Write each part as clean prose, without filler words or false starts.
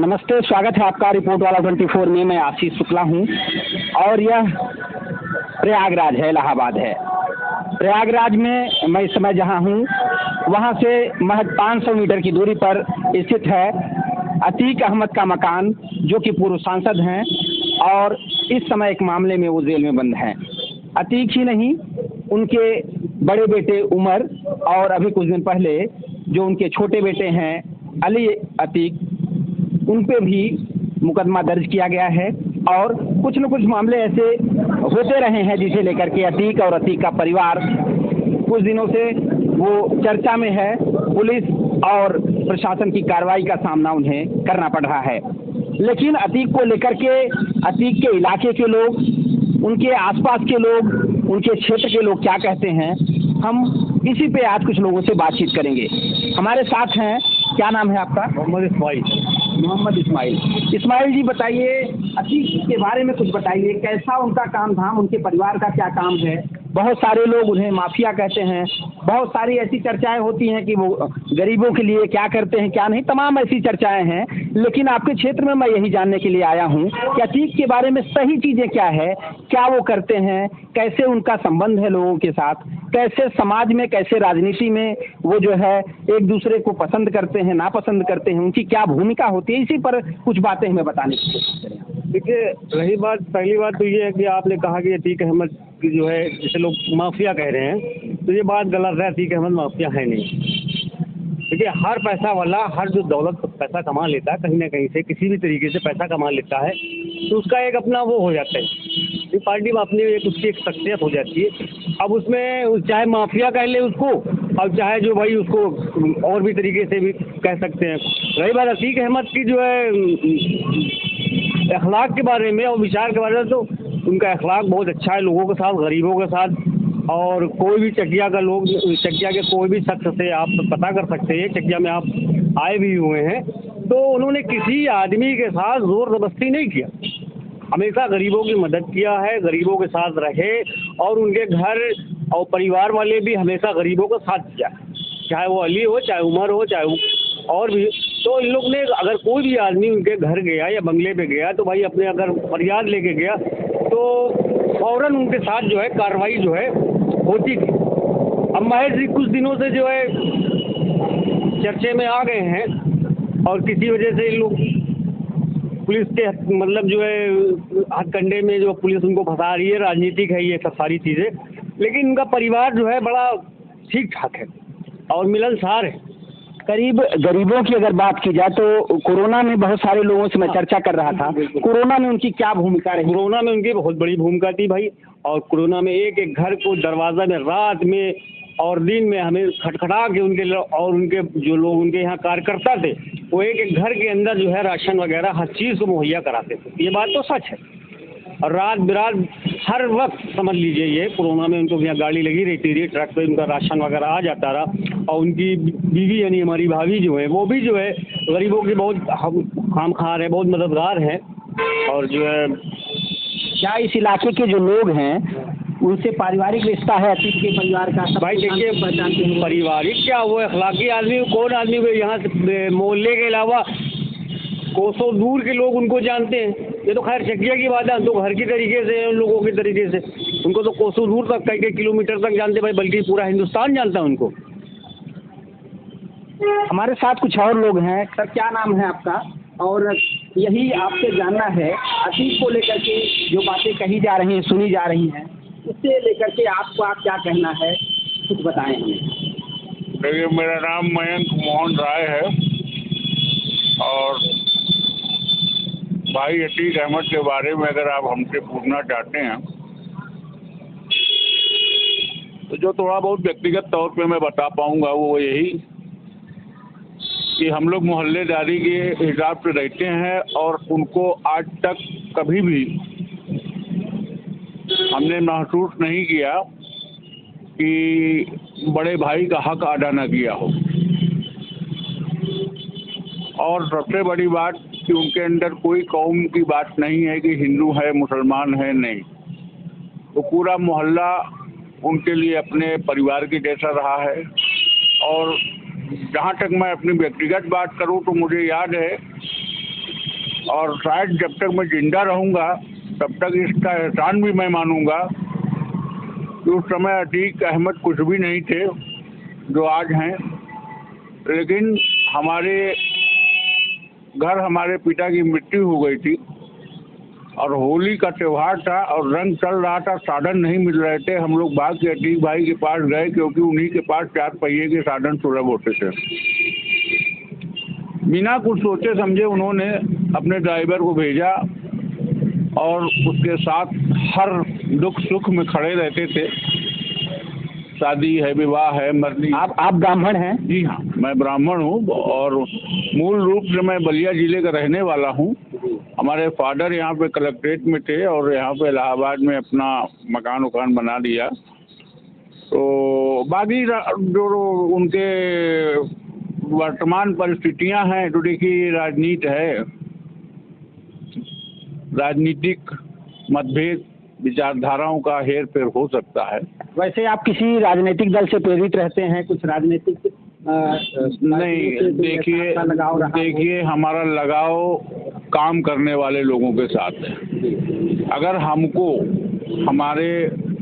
नमस्ते, स्वागत है आपका रिपोर्ट वाला 24 में। मैं आशीष शुक्ला हूँ और यह प्रयागराज है, इलाहाबाद है। प्रयागराज में मैं इस समय जहाँ हूँ वहाँ से महज 500 मीटर की दूरी पर स्थित है अतीक अहमद का मकान, जो कि पूर्व सांसद हैं और इस समय एक मामले में वो जेल में बंद हैं। अतीक ही नहीं, उनके बड़े बेटे उमर और अभी कुछ दिन पहले जो उनके छोटे बेटे हैं अली अतीक, उन पे भी मुकदमा दर्ज किया गया है और कुछ न कुछ मामले ऐसे होते रहे हैं जिसे लेकर के अतीक और अतीक का परिवार कुछ दिनों से वो चर्चा में है। पुलिस और प्रशासन की कार्रवाई का सामना उन्हें करना पड़ रहा है, लेकिन अतीक को लेकर के अतीक के इलाके के लोग, उनके आसपास के लोग, उनके क्षेत्र के लोग क्या कहते हैं, हम इसी पे आज कुछ लोगों से बातचीत करेंगे। हमारे साथ हैं, क्या नाम है आपका? मोहम्मद इस्माइल। मोहम्मद इस्माइल। इस्माइल जी, बताइए अतीक के बारे में कुछ बताइए, कैसा उनका काम धाम, उनके परिवार का क्या काम है? बहुत सारे लोग उन्हें माफिया कहते हैं, बहुत सारी ऐसी चर्चाएं होती हैं कि वो गरीबों के लिए क्या करते हैं क्या नहीं, तमाम ऐसी चर्चाएं हैं। लेकिन आपके क्षेत्र में मैं यही जानने के लिए आया हूं कि अतीक के बारे में सही चीजें क्या है, क्या वो करते हैं, कैसे उनका संबंध है लोगों के साथ, कैसे समाज में, कैसे राजनीति में वो जो है एक दूसरे को पसंद करते हैं, नापसंद करते हैं, उनकी क्या भूमिका होती है, इसी पर कुछ बातें हमें बताने की कोशिश करें। देखिए, रही बात, पहली बात तो ये है कि आपने कहा कि अतीक अहमद की जो है जिसे लोग माफिया कह रहे हैं, तो ये बात गलत है। अतीक अहमद माफिया है नहीं। देखिए, हर पैसा वाला, हर जो दौलत पैसा कमा लेता है कहीं ना कहीं से, किसी भी तरीके से पैसा कमा लेता है, तो उसका एक अपना वो हो जाता है, ये पार्टी में अपनी एक उसकी एक शख्सियत हो जाती है। अब उसमें चाहे माफिया कह ले उसको, और चाहे जो भाई उसको और भी तरीके से भी कह सकते हैं। रही बात अतीक अहमद की जो है अखलाक के बारे में और विचार के बारे में, तो उनका अखलाक बहुत अच्छा है लोगों के साथ, गरीबों के साथ। और कोई भी चकिया का लोग, चकिया के कोई भी शख्स से आप पता कर सकते हैं, चकिया में आप आए भी हुए हैं, तो उन्होंने किसी आदमी के साथ जोर जबरदस्ती नहीं किया, हमेशा गरीबों की मदद किया है, गरीबों के साथ रहे और उनके घर और परिवार वाले भी हमेशा गरीबों का साथ किया, चाहे वो अली हो, चाहे उमर हो, चाहे और भी। तो इन लोग ने, अगर कोई भी आदमी उनके घर गया या बंगले पे गया, तो भाई अपने अगर फरियाद लेके गया तो फौरन उनके साथ जो है कार्रवाई जो है होती थी। अब महज कुछ दिनों से जो है चर्चे में आ गए हैं और किसी वजह से इन लोग पुलिस के मतलब जो है हथकंडे में जो पुलिस उनको फंसा रही है, राजनीतिक है ये सब सारी चीज़ें। लेकिन उनका परिवार जो है बड़ा ठीक ठाक है और मिलनसार है। करीब गरीबों की अगर बात की जाए तो कोरोना में बहुत सारे लोगों से मैं चर्चा कर रहा था, कोरोना में उनकी क्या भूमिका रही? कोरोना में उनकी बहुत बड़ी भूमिका थी भाई। और कोरोना में एक एक घर को दरवाजा में रात में और दिन में हमें खटखटा के उनके और उनके जो लोग उनके यहाँ कार्यकर्ता थे, वो एक एक घर के अंदर जो है राशन वगैरह हर चीज़ को मुहैया कराते थे। ये बात तो सच है। और रात बिरात हर वक्त समझ लीजिए, ये कोरोना में उनको यहाँ गाड़ी लगी रहती थी, ट्रक पे उनका राशन वगैरह आ जाता रहा। और उनकी बीवी यानी हमारी भाभी जो है, वो भी जो है गरीबों की बहुत खामख्वार है, बहुत मददगार है। और जो है क्या इस इलाके के जो लोग हैं उनसे पारिवारिक रिश्ता है अतीक के परिवार का? भाई देखिए, पारिवारिक क्या, वो अखलाकी आदमी, कौन आदमी को यहाँ से मोहल्ले के अलावा कोसों दूर के लोग उनको जानते हैं। ये तो खैर चकिया की बात है, तो घर की तरीके से उन लोगों के तरीके से उनको तो कोसों दूर तक, कई किलोमीटर तक जानते भाई, बल्कि पूरा हिंदुस्तान जानता है उनको। हमारे साथ कुछ और लोग हैं। सर, क्या नाम है आपका? और यही आपसे जानना है, अतीक को लेकर के जो बातें कही जा रही हैं, सुनी जा रही हैं, उससे लेकर के आपका क्या कहना है, कुछ बताएं हमें। देखिए, मेरा नाम मयंक मोहन राय है और भाई अतीक अहमद के बारे में अगर आप हमसे पूछना चाहते हैं तो जो थोड़ा बहुत व्यक्तिगत तौर पे मैं बता पाऊंगा वो यही कि हम लोग मोहल्लेदारी के हिसाब से रहते हैं और उनको आज तक कभी भी हमने महसूस नहीं किया कि बड़े भाई का हक अदा न किया हो। और सबसे बड़ी बात कि उनके अंदर कोई कौम की बात नहीं है कि हिंदू है, मुसलमान है, नहीं। तो पूरा मोहल्ला उनके लिए अपने परिवार के जैसा रहा है। और जहाँ तक मैं अपनी व्यक्तिगत बात करूँ तो मुझे याद है और शायद जब तक मैं जिंदा रहूँगा तब तक इसका एहसान भी मैं मानूंगा कि उस समय अतीक अहमद कुछ भी नहीं थे जो आज हैं, लेकिन हमारे घर हमारे पिता की मृत्यु हो गई थी और होली का त्यौहार था और रंग चल रहा था, साधन नहीं मिल रहे थे। हम लोग भाग के अतीक भाई के पास गए क्योंकि उन्हीं के पास 4 पहिए के साधन सुलभ होते थे। बिना कुछ सोचे समझे उन्होंने अपने ड्राइवर को भेजा और उसके साथ हर दुख सुख में खड़े रहते थे। शादी है, विवाह है, मरनी। आप ब्राह्मण हैं? जी हाँ, मैं ब्राह्मण हूँ और मूल रूप से मैं बलिया जिले का रहने वाला हूँ। हमारे फादर यहाँ पे कलेक्ट्रेट में थे और यहाँ पे इलाहाबाद में अपना मकान उकान बना दिया। तो बाकी जो उनके वर्तमान परिस्थितियाँ हैं तो देखिए राजनीति है, राजनीतिक मतभेद विचारधाराओं का हेर फेर हो सकता है। वैसे आप किसी राजनीतिक दल से प्रेरित रहते हैं? कुछ राजनीतिक नहीं, देखिए हमारा लगाव काम करने वाले लोगों के साथ है। अगर हमको हमारे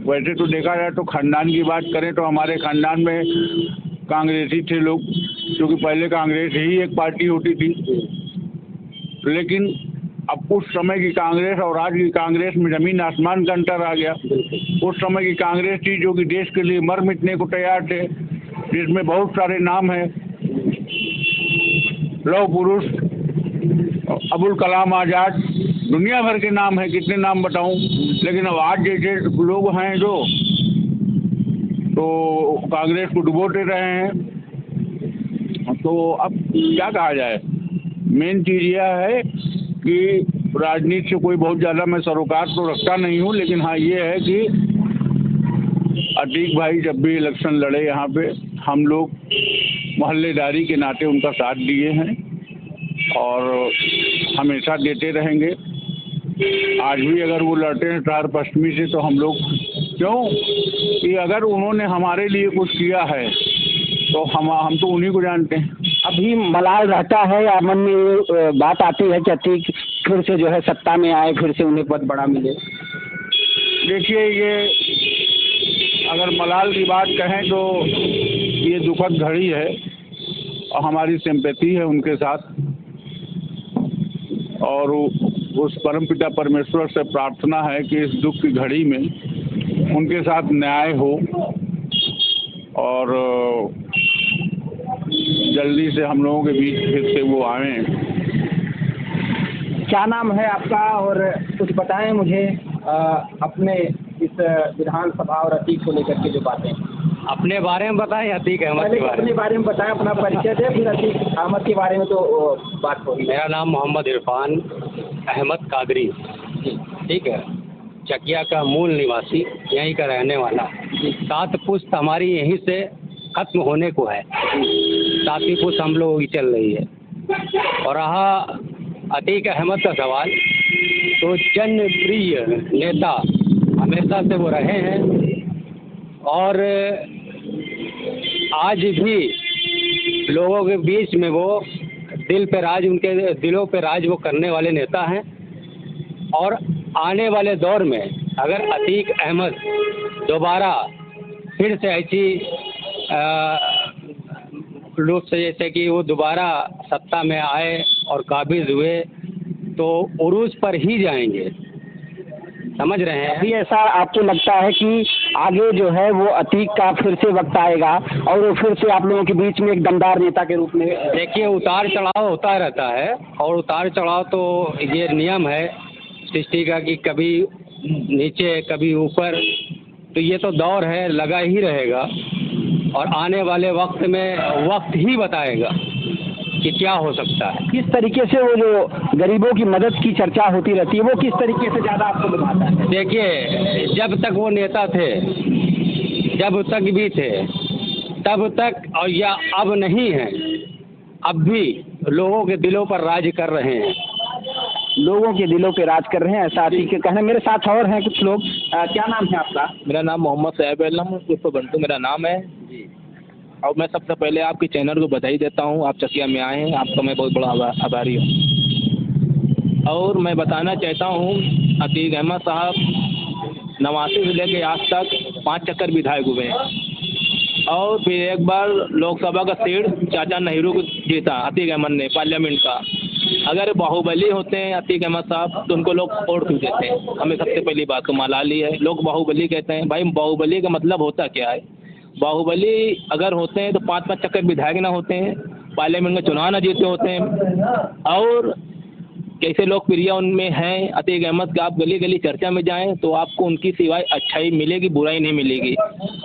वैसे तो देखा जाए तो खानदान की बात करें तो हमारे खानदान में कांग्रेसी थे लोग, क्योंकि पहले कांग्रेस ही एक पार्टी होती थी। लेकिन अब उस समय की कांग्रेस और आज की कांग्रेस में जमीन आसमान का अंतर आ गया। उस समय की कांग्रेस थी जो कि देश के लिए मर मिटने को तैयार थे, जिसमें बहुत सारे नाम हैं, लौह पुरुष अबुल कलाम आज़ाद, दुनिया भर के नाम हैं, कितने नाम बताऊं। लेकिन अब आज जैसे लोग हैं जो तो कांग्रेस को डुबोते रहे हैं। तो अब क्या कहा जाए, मेन चीज़ यह है कि राजनीति से कोई बहुत ज़्यादा मैं सरोकार तो रखता नहीं हूँ, लेकिन हाँ ये है कि अतीक भाई जब भी इलेक्शन लड़े यहाँ पे हम लोग मोहल्लेदारी के नाते उनका साथ दिए हैं और हमेशा देते रहेंगे। आज भी अगर वो लड़ते हैं तार पश्चिमी से तो हम लोग क्यों कि अगर उन्होंने हमारे लिए कुछ किया है तो हम तो उन्हीं को जानते हैं। अभी मलाल रहता है या मन में ये बात आती है कि अतीक फिर से जो है सत्ता में आए, फिर से उन्हें पद बड़ा मिले? देखिए ये अगर मलाल की बात कहें तो ये दुखद घड़ी है और हमारी सिंपैथी है उनके साथ और उस परमपिता परमेश्वर से प्रार्थना है कि इस दुख की घड़ी में उनके साथ न्याय हो और जल्दी से हम लोगों के बीच फिर से वो आएँ। क्या नाम है आपका और कुछ बताएं मुझे अपने इस विधानसभा और अतीक को लेकर के जो बातें? अपने बारे में बताएं, अतीक अहमद के बारे में? अपने बारे में बताएं, अपना परिचय दें, फिर अतीक अहमद के बारे में तो बात होगी। मेरा नाम मोहम्मद इरफान अहमद कादरी, ठीक है, चकिया का मूल निवासी, यहीं का रहने वाला। 7 पुश्त हमारी यहीं से खत्म होने को है, 7वीं पुश्त हम लोगों की चल रही है। और रहा अतीक अहमद का सवाल, तो जनप्रिय नेता हमेशा से वो रहे हैं और आज भी लोगों के बीच में वो दिल पे राज, उनके दिलों पे राज वो करने वाले नेता हैं। और आने वाले दौर में अगर अतीक अहमद दोबारा फिर से ऐसी रूप से जैसे कि वो दोबारा सत्ता में आए और काबिज हुए तो उरूज पर ही जाएंगे, समझ रहे हैं? अभी ऐसा आपको लगता है कि आगे जो है वो अतीक का फिर से वक्त आएगा और वो फिर से आप लोगों के बीच में एक दमदार नेता के रूप में? देखिए उतार चढ़ाव होता रहता है और उतार चढ़ाव तो ये नियम है सृष्टि का कि कभी नीचे कभी ऊपर, तो ये तो दौर है, लगा ही रहेगा। और आने वाले वक्त में वक्त ही बताएगा कि क्या हो सकता है। किस तरीके से वो जो गरीबों की मदद की चर्चा होती रहती है वो किस तरीके से ज़्यादा आपको बताता है? देखिए जब तक वो नेता थे, जब तक भी थे तब तक, और या अब नहीं है, अब भी लोगों के दिलों पर राज कर रहे हैं, लोगों के दिलों पे राज कर रहे हैं, ऐसा अतीक के कहना। मेरे साथ और हैं कुछ लोग। क्या नाम है आपका? मेरा नाम मोहम्मद सैफ आलम उर्फ बंटू मेरा नाम है जी। और मैं सबसे पहले आपके चैनल को बधाई देता हूँ, आप चकिया में आए हैं, आपका मैं बहुत बड़ा आभारी हूँ। और मैं बताना चाहता हूँ अतीक अहमद साहब 89 से लेके आज तक 5 चक्कर विधायक हुए हैं और फिर एक बार लोकसभा का सीट चाचा नेहरू को जीता अतीक अहमद ने पार्लियामेंट का। अगर बाहुबली होते हैं अतीक अहमद साहब तो उनको लोग वोट क्यों देते हैं? हमें सबसे पहली बात तो मलाली है, लोग बाहुबली कहते हैं। भाई बाहुबली का मतलब होता क्या है? बाहुबली अगर होते हैं तो 5-5 चक्कर विधायक ना होते हैं, पार्लियामेंट में चुनाव ना जीते होते हैं। और कैसे लोकप्रिय उनमें हैं अतीक अहमद का, आप गली गली चर्चा में जाएं तो आपको उनकी सिवाय अच्छाई मिलेगी, बुराई नहीं मिलेगी।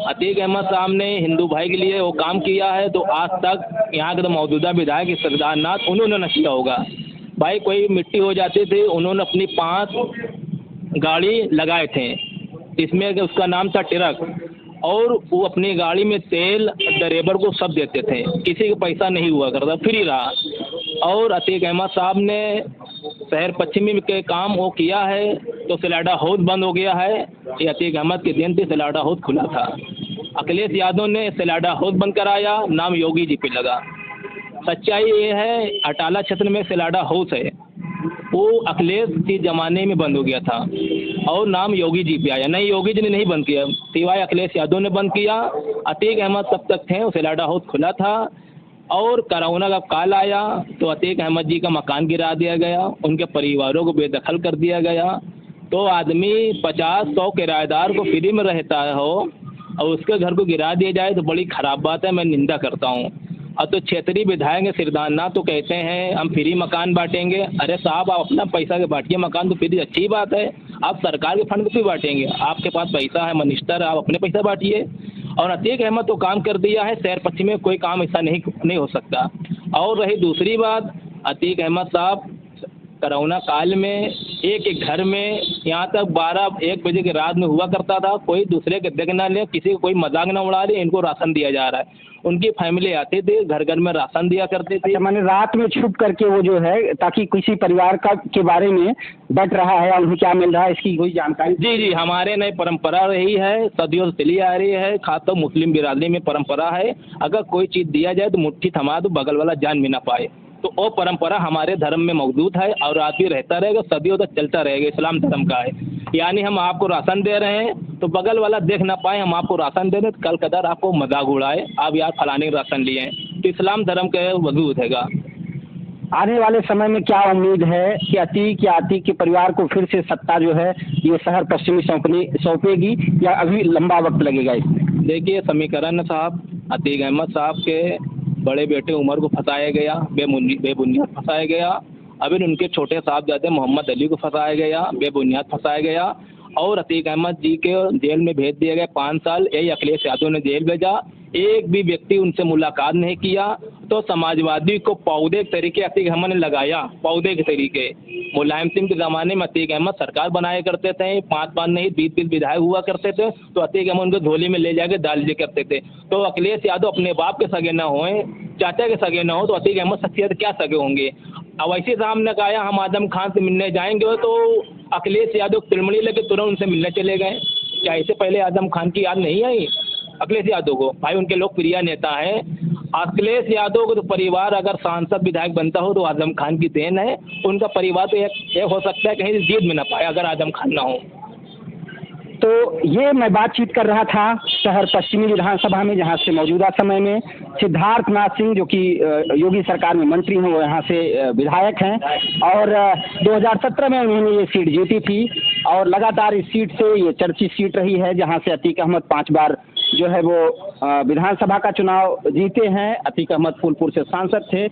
अतीक अहमद साहब ने हिंदू भाई के लिए वो काम किया है तो आज तक यहाँ के तो मौजूदा विधायक सरदारनाथ उन्होंने न किया होगा। भाई कोई मिट्टी हो जाती थी, उन्होंने अपनी 5 गाड़ी लगाए थे, इसमें उसका नाम था ट्रक, और वो अपनी गाड़ी में तेल ड्राइवर को सब देते थे, किसी का पैसा नहीं हुआ करता, फ्री रहा। और अतीक अहमद साहब ने शहर पश्चिमी के काम वो किया है तो सिलाडा हौद बंद हो गया है, ये अतीक अहमद के दिन से सिलाडा हौद खुला था। अखिलेश यादव ने सिलाडा हौद बंद कराया, नाम योगी जी पे लगा। सच्चाई ये है अटाला क्षेत्र में सिलाडा हाउस है, वो अखिलेश के ज़माने में बंद हो गया था और नाम योगी जी पे आया। नहीं, योगी जी ने नहीं बंद किया, सिवाय अखिलेश यादव ने बंद किया। अतीक अहमद तब तक थे, सिलाडा हाउस खुला था। और कोरोना का काल आया तो अतीक अहमद जी का मकान गिरा दिया गया, उनके परिवारों को बेदखल कर दिया गया। तो आदमी 50-100 किराएदार को फ्री में रहता हो और उसके घर को गिरा दिया जाए तो बड़ी ख़राब बात है, मैं निंदा करता हूँ। अब तो क्षेत्रीय विधायक सिरदारनाथ तो कहते हैं हम फ्री मकान बांटेंगे। अरे साहब, आप अपना पैसा के बांटिए मकान, तो फ्री अच्छी बात है। आप सरकार के फंड क्यों बांटेंगे? आपके पास पैसा है, मिनिस्टर, आप अपने पैसा बांटिए। और अतीक अहमद तो काम कर दिया है, शहर पश्चिम में कोई काम ऐसा नहीं हो सकता। और रही दूसरी बात, अतीक अहमद साहब कोरोना काल में एक घर में यहाँ तक 12-1 बजे के रात में हुआ करता था, कोई दूसरे के देख ना ले, किसी को कोई मजाक ना उड़ा ले, इनको राशन दिया जा रहा है। उनकी फैमिली आते थे, घर घर में राशन दिया करते थे। मैंने रात में छुप करके वो जो है, ताकि किसी परिवार का के बारे में बट रहा है उन्हें क्या मिल रहा है इसकी कोई जानकारी। जी जी, हमारे नई परंपरा रही है, सदियों से चली आ रही है, खासतौर मुस्लिम बिरादरी में परंपरा है, अगर कोई चीज़ दिया जाए तो मुट्ठी थमा दो, बगल वाला जान भी ना पाए। तो वो परंपरा हमारे धर्म में मौजूद है और आज भी रहता रहेगा, सदियों तक चलता रहेगा, इस्लाम धर्म का है। यानी हम आपको राशन दे रहे हैं तो बगल वाला देख ना पाए हम आपको राशन दे रहे हैं, कल कदर आपको मजाक उड़ाए, आप यार फलाने का राशन लिए हैं, तो इस्लाम धर्म का वजूद हैगा। आने वाले समय में क्या उम्मीद है कि अतीक के परिवार को फिर से सत्ता जो है ये शहर पश्चिमी सौंपेगी या अभी लंबा वक्त लगेगा इसमें? देखिए, समीकरण साहब, अतीक अहमद साहब के बड़े बेटे उमर को फंसाया गया, बेबुनियाद फंसाया गया। अभी उनके छोटे साहबजादे मोहम्मद अली को फंसाया गया, बेबुनियाद फंसाया गया। और अतीक अहमद जी के जेल में भेज दिया गया 5 साल, यही अखिलेश यादव ने जेल भेजा, एक भी व्यक्ति उनसे मुलाकात नहीं किया। तो समाजवादी को पौधे के तरीके अतीक अहमद ने लगाया, पौधे के तरीके। मुलायम सिंह के ज़माने में अतीक अहमद सरकार बनाया करते थे, 5 नहीं 20 विधायक हुआ करते थे, तो अतीक अहमद उनको झोली में ले जाके डाल दिया करते थे। तो अखिलेश यादव अपने बाप के सगे न होए, चाचा के सगे न हो, तो अतीक अहमद शख्सियत क्या सगे होंगे? अवैसी साहब ने कहा हम आजम खान से मिलने जाएंगे, तो अखिलेश यादव तिरमड़ी लेके तुरंत उनसे मिलने चले गए। क्या इससे पहले आजम खान की याद नहीं आई अखिलेश यादव को? भाई उनके लोकप्रिय नेता हैं। अखिलेश यादव को तो परिवार अगर सांसद विधायक बनता हो तो आजम खान की देन है, उनका परिवार तो एक हो सकता है कहीं जीत में ना पाए अगर आजम खान ना हो। तो ये मैं बातचीत कर रहा था शहर पश्चिमी विधानसभा में, जहाँ से मौजूदा समय में सिद्धार्थनाथ सिंह जो कि योगी सरकार में मंत्री हैं, वो यहाँ से विधायक हैं और 2017 में उन्होंने ये सीट जीती थी और लगातार इस सीट से ये चर्चित सीट रही है, जहाँ से अतीक अहमद 5 बार जो है वो विधानसभा का चुनाव जीते हैं। अतीक अहमद फूलपुर से सांसद थे।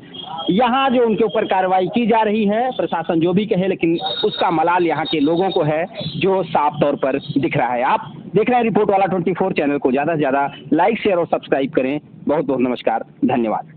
यहाँ जो उनके ऊपर कार्रवाई की जा रही है, प्रशासन जो भी कहे, लेकिन उसका मलाल यहाँ के लोगों को है जो साफ तौर पर दिख रहा है। आप देख रहे हैं रिपोर्ट वाला 24 चैनल को, ज़्यादा से ज़्यादा लाइक शेयर और सब्सक्राइब करें। बहुत बहुत नमस्कार, धन्यवाद।